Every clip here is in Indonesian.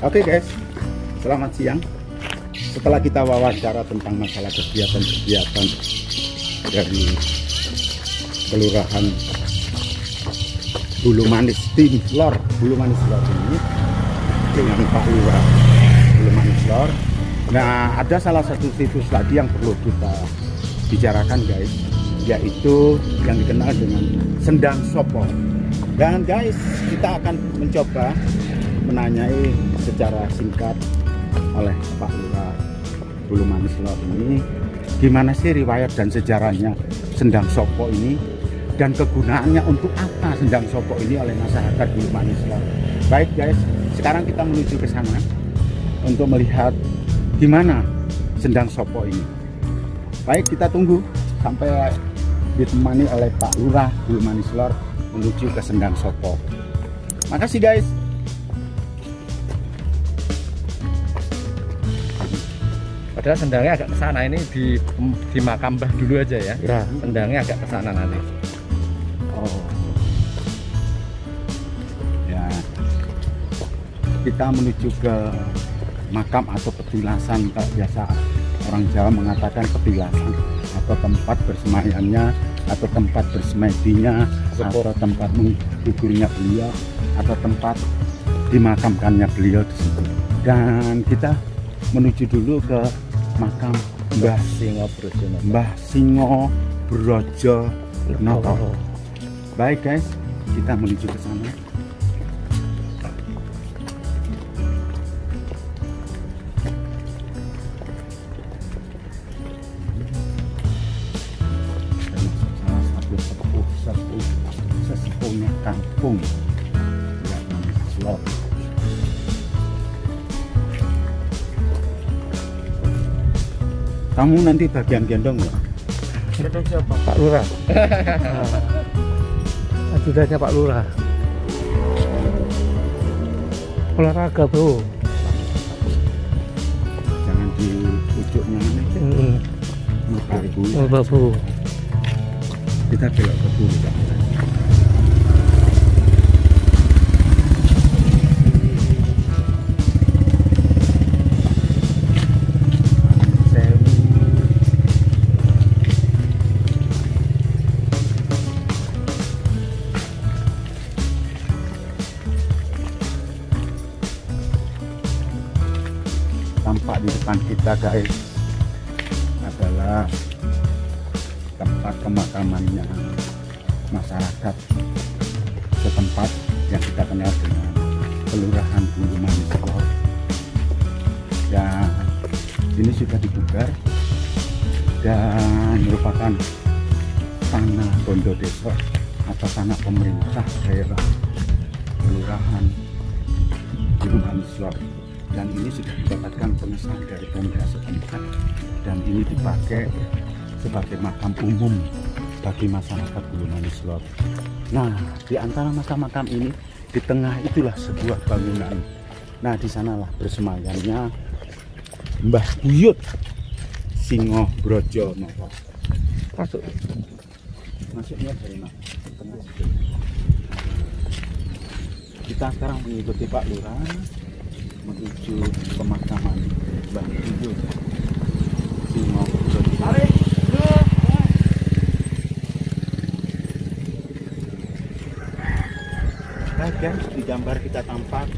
Oke guys, selamat siang. Setelah kita wawancara tentang masalah kegiatan-kegiatan dari Kelurahan Bulu Manis Lor ini dengan Pak Lurah Bulu Manis Lor. Nah, ada salah satu situs lagi yang perlu kita bicarakan guys, yaitu yang dikenal dengan Sendang Sopo. Dan guys, kita akan mencoba menanyai secara singkat oleh Pak Lurah Bulu Manis Lor ini, gimana sih riwayat dan sejarahnya Sendang Sopo ini, dan kegunaannya untuk apa Sendang Sopo ini oleh masyarakat Bulu Manis Lor. Baik guys, sekarang kita menuju ke sana untuk melihat gimana Sendang Sopo ini. Baik, kita tunggu sampai ditemani oleh Pak Lurah Bulu Manis Lor menuju ke Sendang Sopo. Makasih guys. Padahal sendangnya agak ke sana, ini di makam Mbah dulu aja ya. Ya. Sendangnya agak ke sana nanti. Oh. Ya. Kita menuju ke makam atau petilasan, kalau biasa orang Jawa mengatakan petilasan, atau tempat bersemayamnya, atau tempat bersemedinya, atau tempat menggugurnya beliau, atau tempat dimakamkannya beliau di situ. Dan kita menuju dulu ke makam Mbah Singo Brojo Noto. Baik guys, kita menuju ke sana. Salah satu sesepuhnya kampung yang namanya Slot. Kamu nanti bagian gendong ya? Gendong siapa? Pak Lurah. Ajudannya Pak Lurah. Olahraga bro. Jangan di ujungnya ini. Babu. Kita belok ke dulu Pak. Tampak di depan kita guys adalah tempat pemakamannya masyarakat setempat yang kita kenal dengan Kelurahan Bulu Manis Lor. Dan ini sudah dibugar dan merupakan tanah Bondo Desa atau tanah pemerintah daerah Kelurahan Bulu Manis Lor. Dan ini sudah mendapatkan pengesahan dari Pemda setempat, dan ini dipakai sebagai makam umum bagi masyarakat Bulu Manis Lor. Nah, di antara makam-makam ini, di tengah itulah sebuah bangunan. Nah, di sanalah bersemayamnya Mbah Buyut Singo Brojo Noto. Masuknya dari mana? Kita sekarang mengikuti Pak Lurah menuju pemakaman Mbah Buyut Singo Brojo. Baik guys, di gambar kita tampak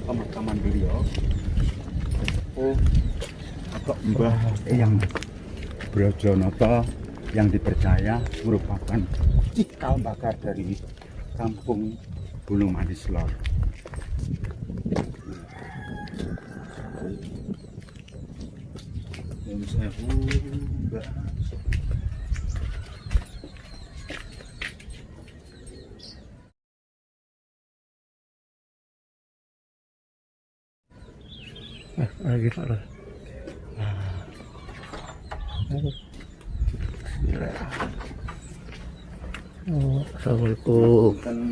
pemakaman beliau atau Mbah Eyang Brojonoto, yang dipercaya merupakan cikal bakal dari kampung Bulu Manis Lor. Lagi Pak Lurah. Assalamualaikum. Assalamualaikum.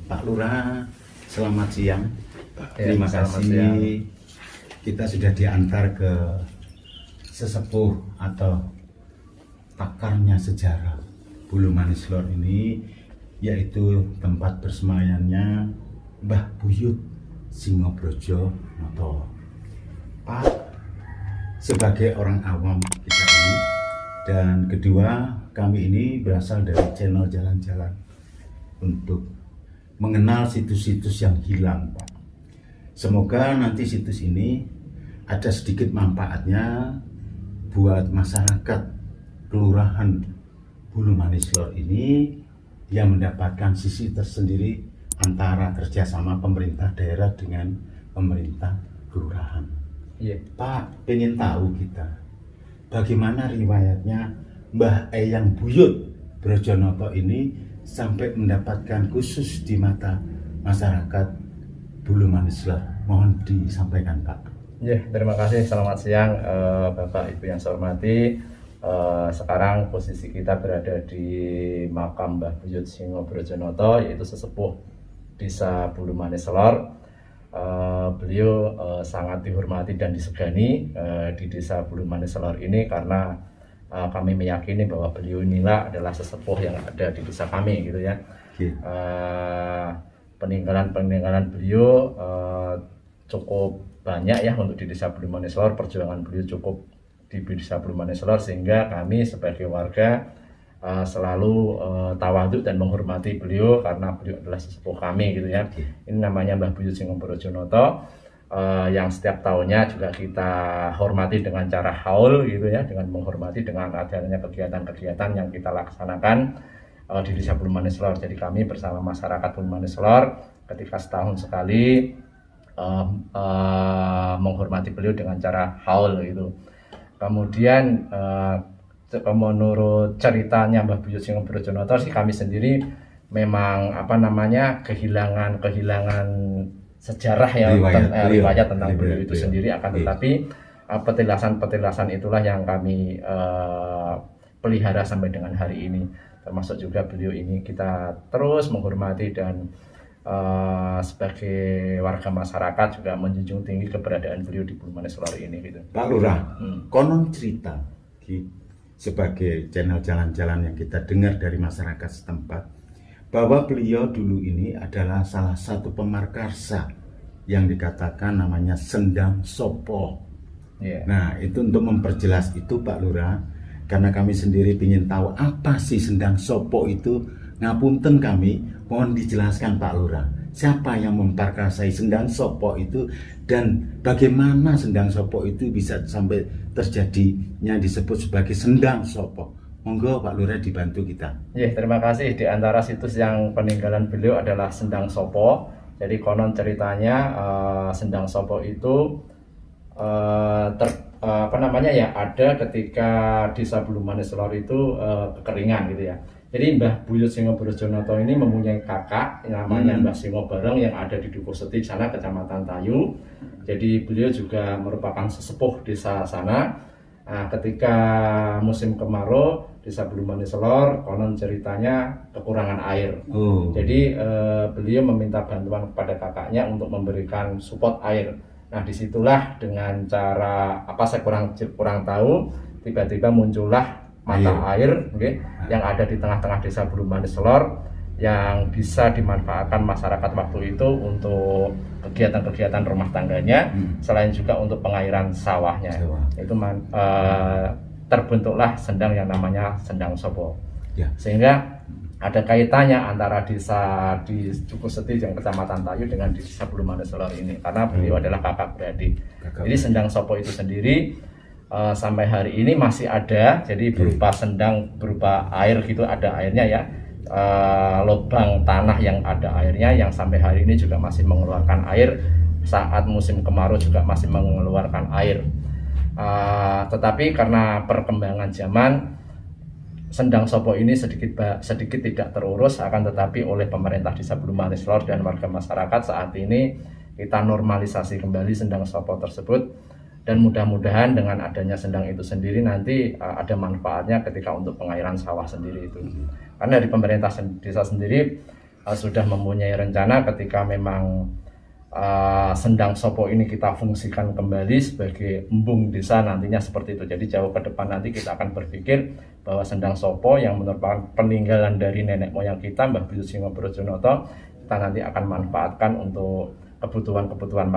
Pak Lurah, selamat siang. Ya, Terima selamat kasih. siang. Kita sudah diantar ke sesepuh atau pakarnya sejarah Bulu Manis Lor ini, yaitu tempat bersemayamnya Mbah Buyut Singobrojo Noto. Pak, sebagai orang awam kita ini, dan kedua kami ini berasal dari channel Jalan-Jalan untuk mengenal situs-situs yang hilang, Pak. Semoga nanti situs ini ada sedikit manfaatnya buat masyarakat Kelurahan Bulu Manis Lor ini yang mendapatkan sisi tersendiri antara kerjasama pemerintah daerah dengan pemerintah kelurahan. Iya. Pak, pengen tahu kita bagaimana riwayatnya Mbah Eyang Buyut Brojonoto ini sampai mendapatkan khusus di mata masyarakat Bulu Manis Lor. Mohon disampaikan, Pak. Ya, terima kasih. Selamat siang Bapak Ibu yang saya hormati. Sekarang posisi kita berada di makam Mbah Buyut Singobrojonoto, yaitu sesepuh Desa Bulu Manis Lor. Beliau sangat dihormati dan disegani di Desa Bulu Manis Lor ini karena kami meyakini bahwa beliau inilah adalah sesepuh yang ada di desa kami, gitu ya. Peninggalan beliau cukup banyak ya untuk di Desa Bulu Manis Lor. Perjuangan beliau cukup di Desa Bulu Manis Lor sehingga kami sebagai warga selalu tawadhu dan menghormati beliau karena beliau adalah sesepuh kami, gitu ya. Ini namanya Mbah Buyut Singobrojonoto, yang setiap tahunnya juga kita hormati dengan cara haul, gitu ya, dengan menghormati dengan adanya kegiatan-kegiatan yang kita laksanakan di Desa Bulu Manis Lor. Jadi kami bersama masyarakat Bulu Manis Lor ketika setahun sekali menghormati beliau dengan cara haul, gitu. Kemudian menurut ceritanya Mbah Buyut Singobrojonoto sih, kami sendiri memang kehilangan sejarah yang riwayat tentang beliau itu sendiri, akan tetapi petilasan itulah yang kami pelihara sampai dengan hari ini. Termasuk juga beliau ini kita terus menghormati dan sebagai warga masyarakat juga menjunjung tinggi keberadaan beliau di Bulu Manis Lor ini, gitu. Pak Lurah, konon cerita sebagai channel Jalan-Jalan yang kita dengar dari masyarakat setempat bahwa beliau dulu ini adalah salah satu pemarkarsa yang dikatakan namanya Sendang Sopo. Nah, itu untuk memperjelas itu, Pak Lurah, karena kami sendiri ingin tahu apa sih Sendang Sopo itu. Ngapunten kami, mohon dijelaskan Pak Lurah, siapa yang memperkasai Sendang Sopo itu dan bagaimana Sendang Sopo itu bisa sampai terjadinya disebut sebagai Sendang Sopo. Monggo Pak Lurah dibantu kita. Ya, terima kasih. Di antara situs yang peninggalan beliau adalah Sendang Sopo. Jadi konon ceritanya Sendang Sopo itu ada ketika Desa Bulu Manis Lor itu kekeringan, gitu ya. Jadi Mbah Buyut Singobrojonoto ini mempunyai kakak namanya Mbah Singobareng yang ada di Dukuh Seti sana, Kecamatan Tayu. Jadi beliau juga merupakan sesepuh desa sana. Nah, ketika musim kemarau Desa Bulu Manis Lor konon ceritanya kekurangan air. Jadi beliau meminta bantuan kepada kakaknya untuk memberikan support air. Nah, disitulah dengan cara apa saya kurang tahu, tiba-tiba muncullah mata air yang ada di tengah-tengah Desa Bulu Manis Lor yang bisa dimanfaatkan masyarakat waktu itu untuk kegiatan-kegiatan rumah tangganya, selain juga untuk pengairan sawahnya. Itu terbentuklah sendang yang namanya Sendang Sopo. Sehingga ada kaitannya antara desa di Dukuh Seti yang Kecamatan Tayu dengan Desa Bulu Manis Lor ini, karena beliau adalah kakak beradik. Jadi Sendang Sopo itu sendiri sampai hari ini masih ada, jadi berupa sendang, berupa air gitu, ada airnya ya, lubang tanah yang ada airnya, yang sampai hari ini juga masih mengeluarkan air, saat musim kemarau juga masih mengeluarkan air. Tetapi karena perkembangan zaman, Sendang Sopo ini sedikit tidak terurus, akan tetapi oleh pemerintah Desa Bulu Manis Lor dan warga masyarakat saat ini kita normalisasi kembali Sendang Sopo tersebut. Dan mudah-mudahan dengan adanya sendang itu sendiri nanti ada manfaatnya ketika untuk pengairan sawah sendiri itu. Karena dari pemerintah desa sendiri sudah mempunyai rencana ketika memang Sendang Sopo ini kita fungsikan kembali sebagai embung desa nantinya seperti itu. Jadi jauh ke depan nanti kita akan berpikir bahwa Sendang Sopo yang merupakan peninggalan dari nenek moyang kita Mbah Buyut Singo Brojonoto, kita nanti akan manfaatkan untuk kebutuhan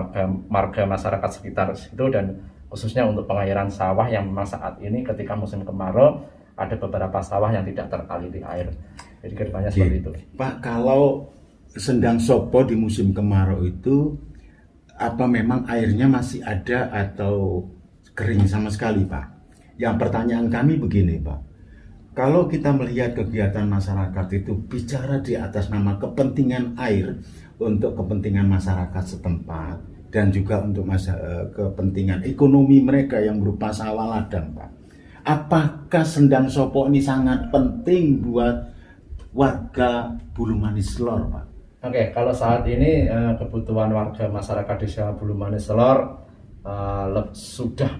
marga masyarakat sekitar situ, dan khususnya untuk pengairan sawah yang memang saat ini ketika musim kemarau ada beberapa sawah yang tidak teraliri air. Jadi kedepannya seperti itu. Pak, kalau Sendang Sopo di musim kemarau itu apa memang airnya masih ada atau kering sama sekali, Pak? Yang pertanyaan kami begini, Pak. Kalau kita melihat kegiatan masyarakat itu bicara di atas nama kepentingan air untuk kepentingan masyarakat setempat dan juga untuk kepentingan ekonomi mereka yang berupa sawah ladang, Pak. Apakah Sendang Sopo ini sangat penting buat warga Bulumanis Lor, Pak? Oke, kalau saat ini kebutuhan warga masyarakat desa Bulumanis Lor sudah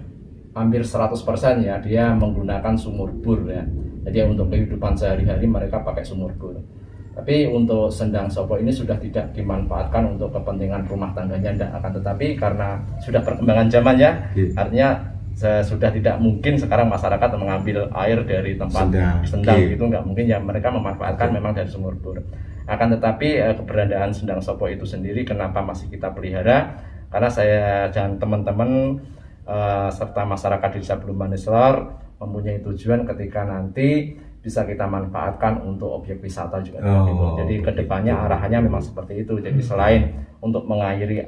hampir 100% ya, dia menggunakan sumur bor ya. Jadi untuk kehidupan sehari-hari mereka pakai sumur bor. Tapi untuk Sendang Sopo ini sudah tidak dimanfaatkan untuk kepentingan rumah tangganya, tidak akan, tetapi karena sudah perkembangan zaman ya, artinya sudah tidak mungkin sekarang masyarakat mengambil air dari tempat sendang gitu, nggak mungkin ya, mereka memanfaatkan memang dari sumur bor. Akan tetapi keberadaan Sendang Sopo itu sendiri kenapa masih kita pelihara, karena saya dan teman-teman serta masyarakat desa Bulumanis Lor mempunyai tujuan ketika nanti bisa kita manfaatkan untuk objek wisata juga. Jadi kedepannya arahannya memang seperti itu. Jadi selain untuk mengairi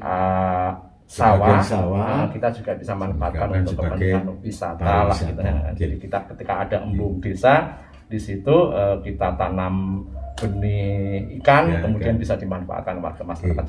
sawah, kita juga bisa manfaatkan untuk kepentingan wisata lah gitu. Jadi kita ketika ada embung desa di situ kita tanam benih ikan, kemudian bisa dimanfaatkan warga masyarakat.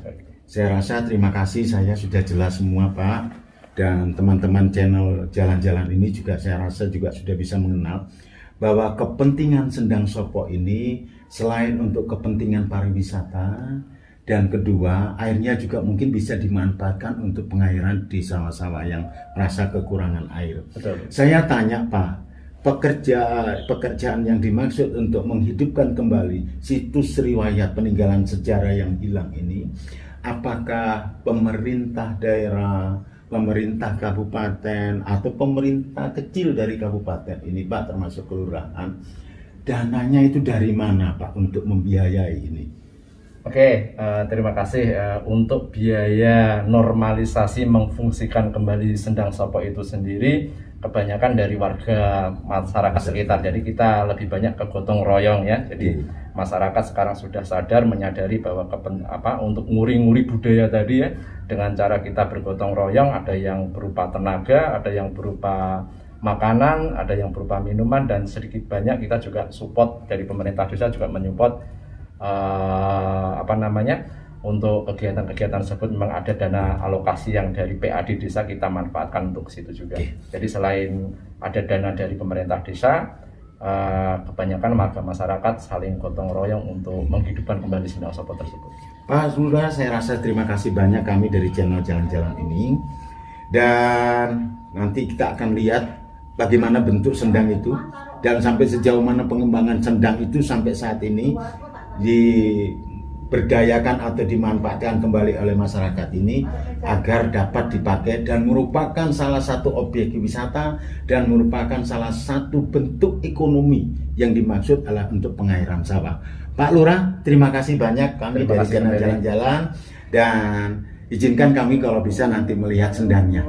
Saya rasa terima kasih, saya sudah jelas semua, Pak, dan teman-teman channel Jalan-Jalan ini juga saya rasa juga sudah bisa mengenal bahwa kepentingan Sendang Sopo ini selain untuk kepentingan pariwisata, dan kedua airnya juga mungkin bisa dimanfaatkan untuk pengairan di sawah-sawah yang merasa kekurangan air. Betul. Saya tanya, Pak, pekerjaan yang dimaksud untuk menghidupkan kembali situs riwayat peninggalan sejarah yang hilang ini, apakah pemerintah daerah, pemerintah kabupaten, atau pemerintah kecil dari kabupaten ini, Pak, termasuk kelurahan, dananya itu dari mana, Pak, untuk membiayai ini? Oke, terima kasih. Untuk biaya normalisasi memfungsikan kembali Sendang Sopo itu sendiri kebanyakan dari warga masyarakat sekitar. Jadi kita lebih banyak ke gotong royong ya. Jadi masyarakat sekarang sudah sadar, menyadari bahwa untuk nguri-nguri budaya tadi ya, dengan cara kita bergotong royong, ada yang berupa tenaga, ada yang berupa makanan, ada yang berupa minuman, dan sedikit banyak kita juga support dari pemerintah desa juga menyupport untuk kegiatan-kegiatan tersebut. Memang ada dana alokasi yang dari PAD desa kita manfaatkan untuk situ juga. Jadi selain ada dana dari pemerintah desa, kebanyakan warga masyarakat saling gotong royong untuk menghidupkan kembali Sendang Sopo tersebut. Pak Lurah, saya rasa terima kasih banyak kami dari channel Jalan-Jalan ini, dan nanti kita akan lihat bagaimana bentuk sendang itu dan sampai sejauh mana pengembangan sendang itu sampai saat ini diberdayakan atau dimanfaatkan kembali oleh masyarakat ini agar dapat dipakai dan merupakan salah satu objek wisata dan merupakan salah satu bentuk ekonomi yang dimaksud adalah untuk pengairan sawah. Pak Lurah, terima kasih banyak kami dari channel Jalan-Jalan, dan izinkan kami kalau bisa nanti melihat sendangnya.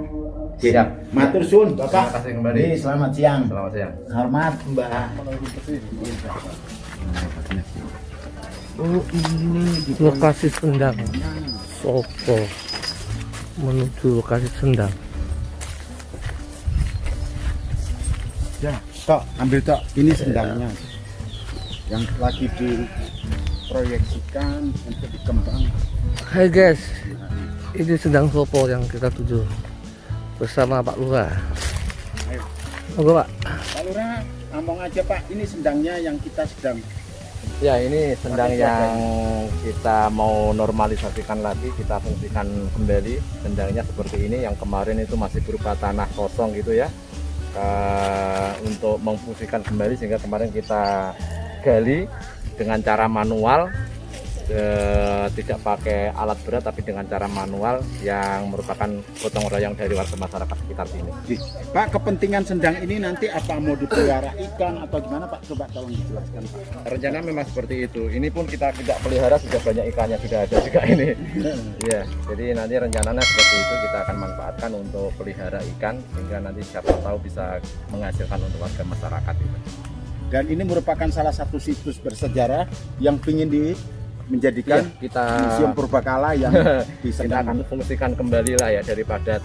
Siap. Matur suwun, Bapak. Terima kasih kembali. Selamat siang. Selamat siang. Hormat, Mbak. Oh, ini lokasi Sendang Sopo menuju lokasi Sendang. Ya, Tok, ambil Tok. Ini sendangnya yang lagi diproyeksikan untuk dikembang. Hai guys, ini Sendang Sopo yang kita tuju bersama Pak Lurah. Ayo. Oke, Pak. Pak Lurah, ngomong aja, Pak. Ini sendangnya yang kita sedang. Ya, ini sendang yang kita mau normalisasikan lagi, kita fungsikan kembali. Sendangnya seperti ini, yang kemarin itu masih berupa tanah kosong gitu ya, untuk memfungsikan kembali, sehingga kemarin kita gali dengan cara manual tidak pakai alat berat tapi dengan cara manual yang merupakan gotong royong dari warga masyarakat sekitar sini. Pak, kepentingan sendang ini nanti apa, mau dipelihara ikan atau gimana Pak? Coba tolong dijelaskan Pak. Rencana memang seperti itu. Ini pun kita tidak pelihara, sudah banyak ikannya, sudah ada juga ini. Iya, jadi nanti rencananya seperti itu, kita akan manfaatkan untuk pelihara ikan sehingga nanti siapa tahu bisa menghasilkan untuk warga masyarakat itu. Dan ini merupakan salah satu situs bersejarah yang ingin menjadikan kita museum purbakala yang kita Sendang. akan fungsikan kembali lah ya, daripada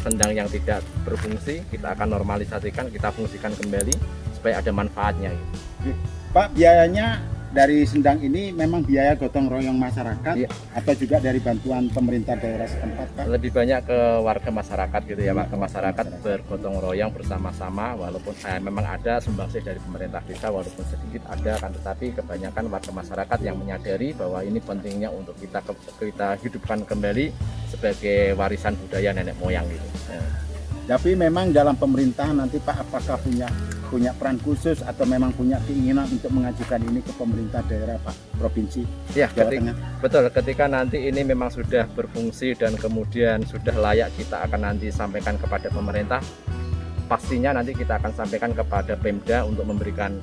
sendang yang tidak berfungsi, kita akan normalisasikan, kita fungsikan kembali supaya ada manfaatnya gitu. Pak, biayanya dari sendang ini memang biaya gotong royong masyarakat Iya. atau juga dari bantuan pemerintah daerah setempat Pak? Lebih banyak ke warga masyarakat gitu ya, warga masyarakat bergotong royong bersama-sama, walaupun memang ada sumbangsih dari pemerintah desa walaupun sedikit ada kan, tetapi kebanyakan warga masyarakat yang menyadari bahwa ini pentingnya untuk kita hidupkan kembali sebagai warisan budaya nenek moyang gitu. Tapi memang dalam pemerintahan nanti Pak, apakah punya peran khusus atau memang punya keinginan untuk mengajukan ini ke pemerintah daerah Pak, provinsi Ya, Jawa Tengah? betul. Ketika nanti ini memang sudah berfungsi dan kemudian sudah layak, kita akan nanti sampaikan kepada pemerintah. Pastinya nanti kita akan sampaikan kepada Pemda untuk memberikan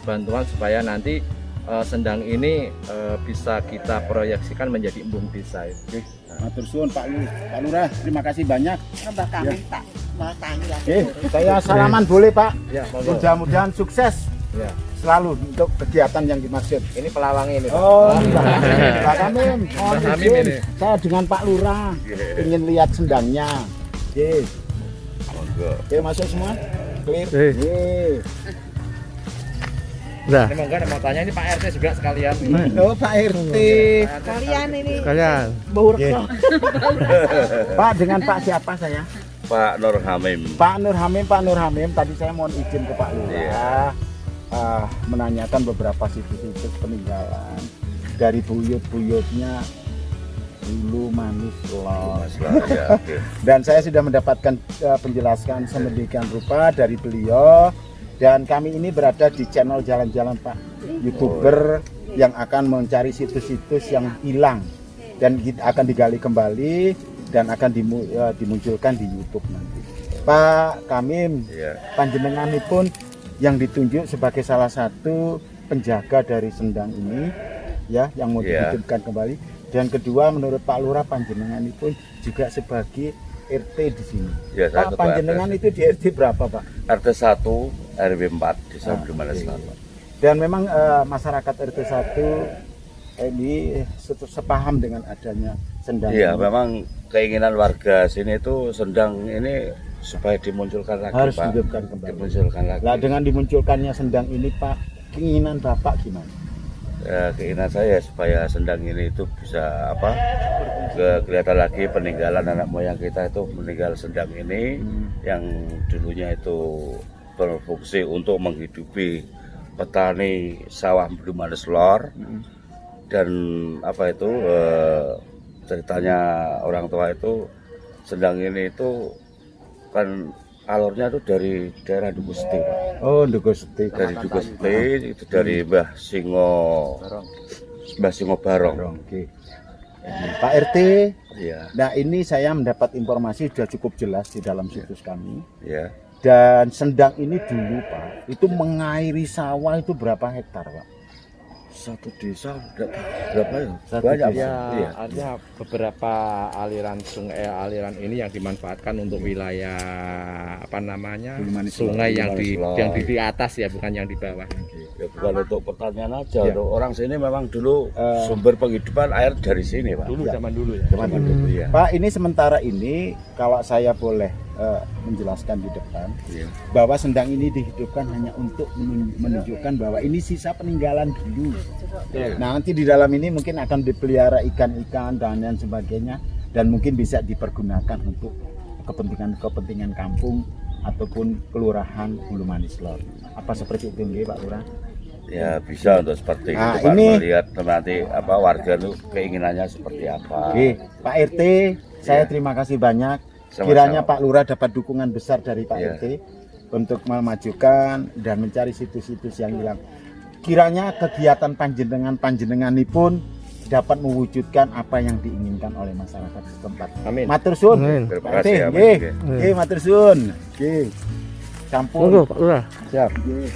bantuan supaya nanti sendang ini bisa kita proyeksikan menjadi embung desa. Matur suwun Pak Lurah, terima kasih banyak. Mbak kami tak mau tanya lagi. Saya salaman boleh Pak. Ya, monggo. Mudah-mudahan sukses Ya. selalu untuk kegiatan yang dimaksud. Ini pelawangi ini, Pak. Oh, Mbak Kamim, mohon Mbak Kamim izin. ini. Saya dengan Pak Lurah ingin lihat sendangnya. Oke. Oke, masuk semua. Clear. Udah, Ini monggo mau tanya, ini Pak RT juga sekalian. Oh, Pak RT. Kalian ini sekalian. bau Oke. rekam. Pak, dengan Pak siapa saya? Pak Nur Hamim. Pak Nur Hamim. Tadi saya mohon izin ke Pak Lurah menanyakan beberapa situs-situs peninggalan dari buyut-buyutnya Bulu Manis Lor. Ya, oke. Dan saya sudah mendapatkan penjelasan sedemikian rupa dari beliau. Dan kami ini berada di channel Jalan-Jalan Pak, YouTuber yang akan mencari situs-situs yang hilang dan akan digali kembali dan akan dimunculkan di YouTube nanti. Pak Kamim, Ya. panjenenganipun yang ditunjuk sebagai salah satu penjaga dari sendang ini, ya, yang mau Ya. dihidupkan kembali. Dan kedua, menurut Pak Lurah, panjenenganipun juga sebagai RT di sini. Ya, saya Pak, ketua panjenengan itu di RT berapa Pak? RT 1 RW 4 Desa Bulu Manis Oke. Selatan. Dan memang masyarakat RT 1 ini sepaham dengan adanya sendang. Iya, ini. memang keinginan warga sini itu sendang ini supaya dimunculkan lagi, Harus Pak. dihidupkan kembali. Dimunculkan lagi. Nah, dengan dimunculkannya sendang ini Pak, keinginan Bapak gimana? Keinginan saya supaya sendang ini itu bisa kelihatan lagi peninggalan anak moyang kita itu meninggal sendang ini yang dulunya itu berfungsi untuk menghidupi petani sawah Bulu Manis Lor. Dan ceritanya orang tua itu sendang ini itu kan alurnya itu dari daerah Duku Seti, Pak. Oh, Duku Seti. Dari Duku Seti itu dari Mbah Singo Barong. Oke. Pak RT, Iya, nah ini saya mendapat informasi sudah cukup jelas di dalam situs kami. ya. Dan sendang ini dulu Pak, itu mengairi sawah itu berapa hektar Pak? Satu desa berapa ya? Satu Banyak, desa. Pak. Iya. Ada beberapa aliran sungai, aliran ini yang dimanfaatkan untuk wilayah Bulu Manis sungai Lor, yang Bulu Manis yang Lor. di atas ya, bukan yang di bawah. Ya bukan untuk pertanian aja, Ya. untuk orang sini memang dulu sumber penghidupan air dari sini, Pak. Dulu, zaman dulu ya. Zaman dulu, ya. Pak, ini sementara ini kalau saya boleh menjelaskan di depan, Iya. bahwa sendang ini dihidupkan hanya untuk menunjukkan bahwa ini sisa peninggalan dulu. Nah, nanti di dalam ini mungkin akan dipelihara ikan-ikan dan lain sebagainya, dan mungkin bisa dipergunakan untuk kepentingan kampung ataupun kelurahan Bulu Manis Lor. Apa seperti itu nggih, Pak Lurah? Ya bisa untuk seperti Nah, itu, Pak. ini- Melihat nanti warga itu keinginannya seperti apa. Oke, Pak RT, saya Iya. terima kasih banyak. Sama-sama. Kiranya Pak Lurah dapat dukungan besar dari Pak Iya. RT untuk memajukan dan mencari situs-situs yang hilang. kiranya kegiatan panjenenganipun dapat mewujudkan apa yang diinginkan oleh masyarakat setempat. Amin. Matur suwun. Amin. Terima kasih ya, Mas. Nggih, nggih, matur suwun. Nggih. Campur. Monggo Pak Lurah. Siap. Nggih.